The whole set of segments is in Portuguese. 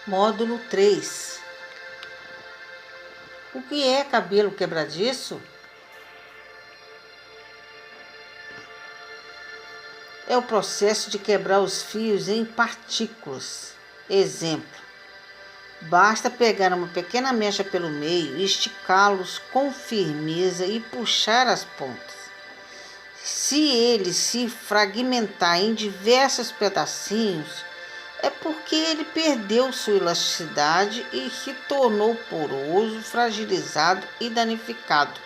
Módulo 3. O que é cabelo quebradiço? É o processo de quebrar os fios em partículas. Exemplo: basta pegar uma pequena mecha pelo meio, esticá-los com firmeza e puxar as pontas. Se ele se fragmentar em diversos pedacinhos, é porque ele perdeu sua elasticidade e se tornou poroso, fragilizado e danificado.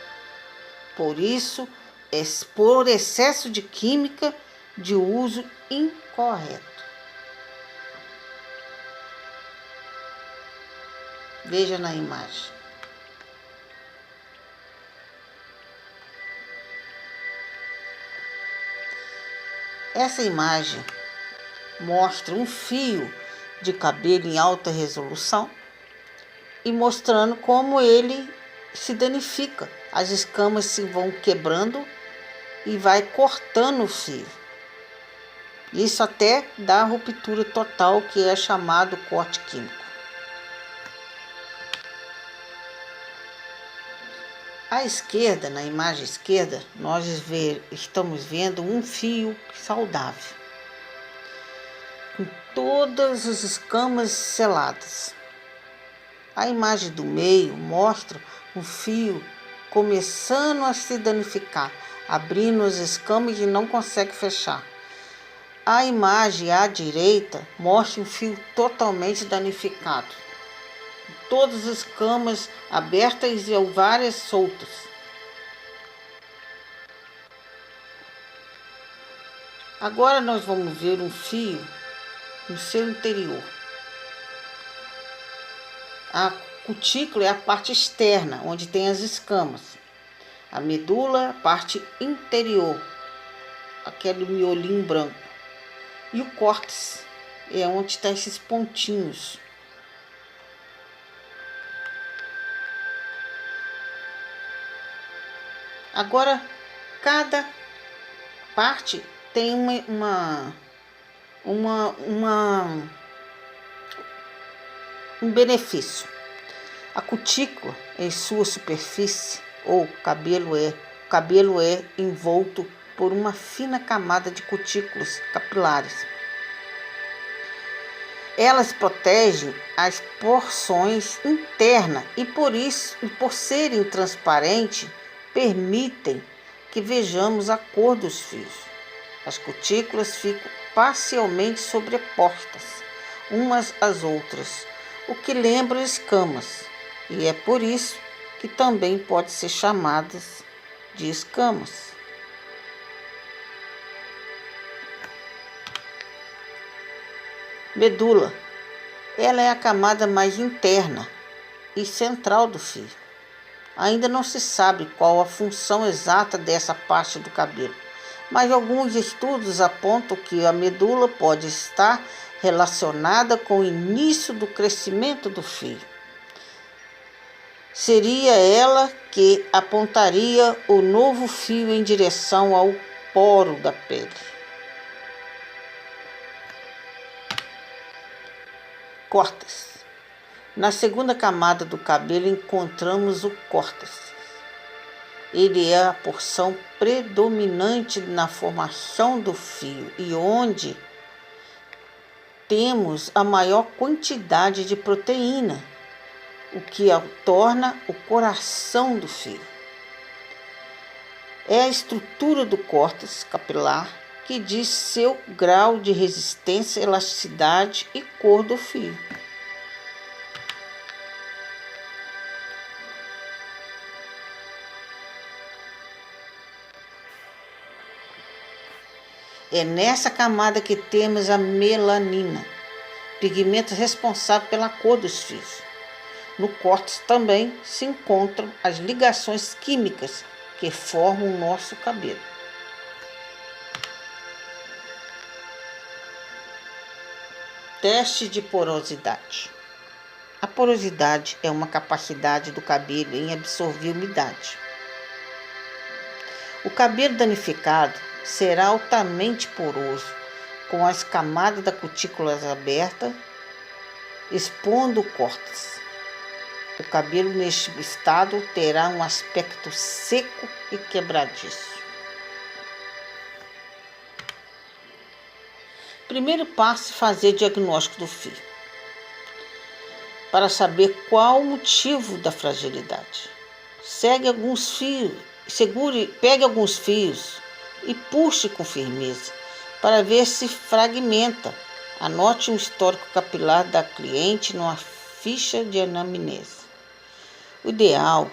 Por isso, é por excesso de química de uso incorreto. Veja na imagem. Essa imagem mostra um fio de cabelo em alta resolução e mostrando como ele se danifica. As escamas se vão quebrando e vai cortando o fio. Isso até dá a ruptura total, que é chamado corte químico. À esquerda, na imagem esquerda, nós estamos vendo um fio saudável, com todas as escamas seladas. A imagem do meio mostra um fio começando a se danificar, abrindo as escamas e não consegue fechar. A imagem à direita mostra um fio totalmente danificado, todas as escamas abertas e várias soltas. Agora nós vamos ver um fio no seu interior. A cutícula é a parte externa, onde tem as escamas. A medula, a parte interior, aquele miolinho branco. E o córtex é onde estão esses pontinhos. Agora, cada parte tem um benefício. A cutícula, em sua superfície, ou cabelo é envolto por uma fina camada de cutículas capilares. Elas protegem as porções internas e por serem transparentes, permitem que vejamos a cor dos fios. As cutículas ficam parcialmente sobrepostas umas às outras, o que lembra escamas, e é por isso que também pode ser chamadas de escamas. Medula. Ela é a camada mais interna e central do fio. Ainda não se sabe qual a função exata dessa parte do cabelo, mas alguns estudos apontam que a medula pode estar relacionada com o início do crescimento do fio. Seria ela que apontaria o novo fio em direção ao poro da pele. Córtex. Na segunda camada do cabelo encontramos o córtex. Ele é a porção predominante na formação do fio e onde temos a maior quantidade de proteína, o que torna o coração do fio. É a estrutura do córtex capilar que diz seu grau de resistência, elasticidade e cor do fio. É nessa camada que temos a melanina, pigmento responsável pela cor dos fios. No córtex também se encontram as ligações químicas que formam o nosso cabelo. Teste de porosidade. A porosidade é uma capacidade do cabelo em absorver umidade. O cabelo danificado será altamente poroso, com as camadas da cutícula aberta expondo o córtex. O cabelo neste estado terá um aspecto seco e quebradiço. Primeiro passo é fazer diagnóstico do fio, para saber qual o motivo da fragilidade. Pegue alguns fios e puxe com firmeza para ver se fragmenta. Anote um histórico capilar da cliente numa ficha de anamnese. O ideal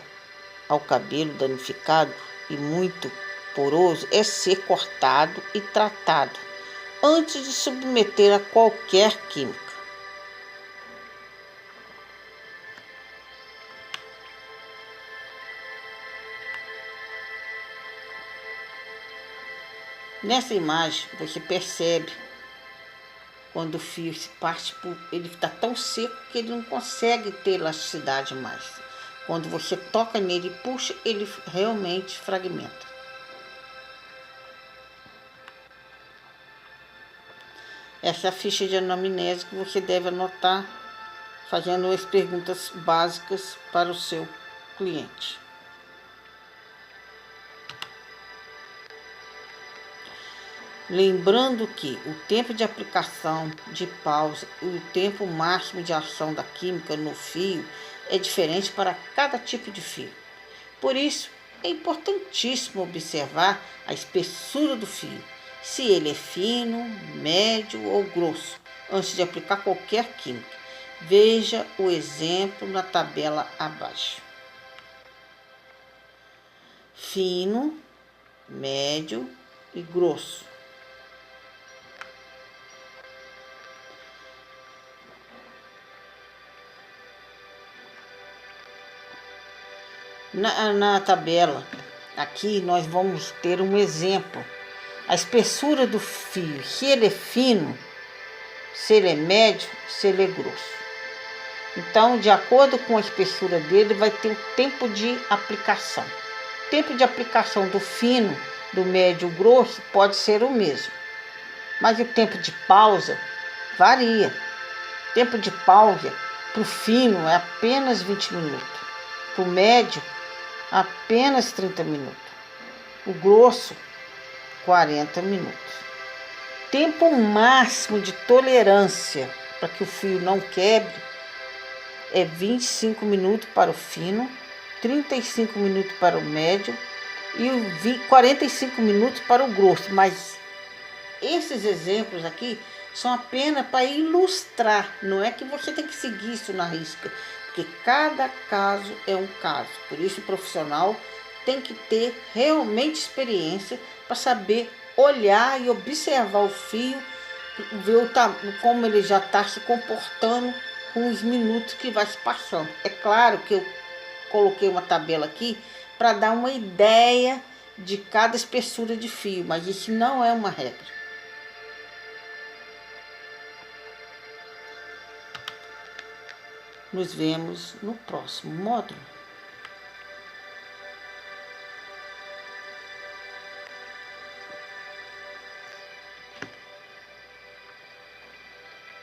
ao cabelo danificado e muito poroso é ser cortado e tratado antes de submeter a qualquer química. Nessa imagem você percebe quando o fio se parte, ele está tão seco que ele não consegue ter elasticidade mais. Quando você toca nele e puxa, ele realmente fragmenta. Essa é a ficha de anamnese que você deve anotar, fazendo as perguntas básicas para o seu cliente. Lembrando que o tempo de aplicação, de pausa e o tempo máximo de ação da química no fio é diferente para cada tipo de fio. Por isso, é importantíssimo observar a espessura do fio, se ele é fino, médio ou grosso, antes de aplicar qualquer química. Veja o exemplo na tabela abaixo. Fino, médio e grosso. Na tabela, aqui nós vamos ter um exemplo. A espessura do fio, se ele é fino, se ele é médio, se ele é grosso. Então, de acordo com a espessura dele, vai ter o tempo de aplicação. O tempo de aplicação do fino, do médio e grosso pode ser o mesmo. Mas o tempo de pausa varia. O tempo de pausa para o fino é apenas 20 minutos. Para o médio, apenas 30 minutos. O grosso, 40 minutos. Tempo máximo de tolerância para que o fio não quebre é 25 minutos para o fino, 35 minutos para o médio e 45 minutos para o grosso. Mas esses exemplos aqui são apenas para ilustrar, não é que você tem que seguir isso na risca, porque cada caso é um caso. Por isso o profissional tem que ter realmente experiência para saber olhar e observar o fio, ver como ele já está se comportando com os minutos que vai se passando. É claro que eu coloquei uma tabela aqui para dar uma ideia de cada espessura de fio, mas isso não é uma regra. Nos vemos no próximo módulo.